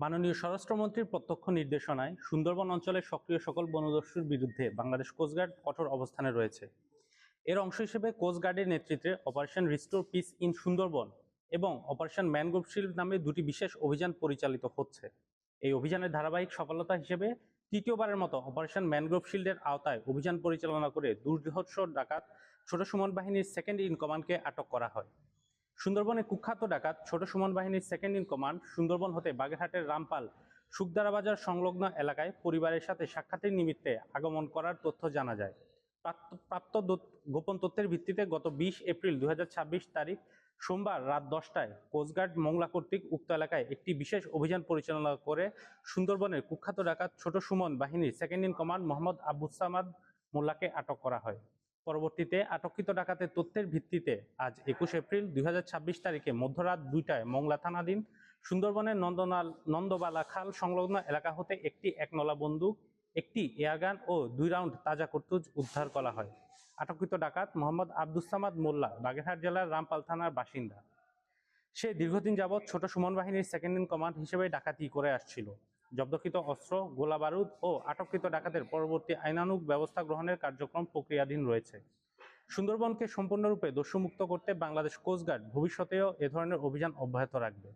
মাননীয় স্বরাষ্ট্রমন্ত্রীর প্রত্যক্ষ নির্দেশনায় সুন্দরবন অঞ্চলের সক্রিয় সকল বনদস্যুর বিরুদ্ধে বাংলাদেশ কোস্টগার্ড কঠোর অবস্থানে রয়েছে। এর অংশ হিসেবে কোস্টগার্ডের নেতৃত্বে operation restore piece in Sundarban এবং অপারেশন ম্যানগ্রোভ শিল্ড নামে দুটি বিশেষ অভিযান পরিচালিত হচ্ছে। এই অভিযানের ধারাবাহিক সফলতা হিসেবে তৃতীয়বারের মতো অপারেশন ম্যানগ্রোভ শিল্ডের আওতায় অভিযান পরিচালনা করে দুর্ধর্ষ ডাকাত ছোট সুমন বাহিনীর সেকেন্ড ইন কমান্ডকে আটক করা হয়। সুন্দরবনে কুখ্যাত ডাকাত ছোট সুমন বাহিনীর সেকেন্ড ইন কমান্ড সুন্দরবন হতে বাগেরহাটের রামপাল শুকদারা বাজার সংলগ্ন এলাকায় পরিবারের সাথে সাক্ষাতের নিমিত্তে আগমন করার তথ্য জানা যায়। প্রাপ্ত গোপন তথ্যের ভিত্তিতে গত 20 এপ্রিল 2026 তারিখ সোমবার রাত 10টায় কোস্টগার্ড মোংলা কর্তৃক উক্ত এলাকায় একটি বিশেষ অভিযান পরিচালনা করে সুন্দরবনের কুখ্যাত ডাকাত ছোট সুমন বাহিনীর second in command Mohammad Abus Samad মোল্লাকে আটক করা হয়। পরবর্তীতে আটককৃত ডাকাতের তথ্যের ভিত্তিতে আজ 21 এপ্রিল 2026 তারিখে মধ্যরাত 2টায় মোংলা থানাধীন সুন্দরবনের নন্দবালা খাল সংলগ্ন এলাকা হতে একটি একনলা বন্দুক, একটি এয়ারগান ও 2 রাউন্ড তাজা কার্তুজ উদ্ধার করা হয়। আটককৃত ডাকাত মোহাম্মদ আব্দুস সামাদ মোল্লা বাগেরহাট জেলার রামপাল থানার বাসিন্দা। সে দীর্ঘদিন যাবৎ ছোট সুমন বাহিনীর সেকেন্ড ইন কমান্ড হিসেবে ডাকাতি করে আসছিল। জব্দকৃত অস্ত্র, গোলা বারুদ ও আটককৃত ডাকাতের পরবর্তী আইনানুগ ব্যবস্থা গ্রহণের কার্যক্রম প্রক্রিয়াধীন রয়েছে। সুন্দরবনকে সম্পূর্ণরূপে দস্যুমুক্ত করতে বাংলাদেশ কোস্টগার্ড ভবিষ্যতেও এ ধরনের অভিযান অব্যাহত রাখবে।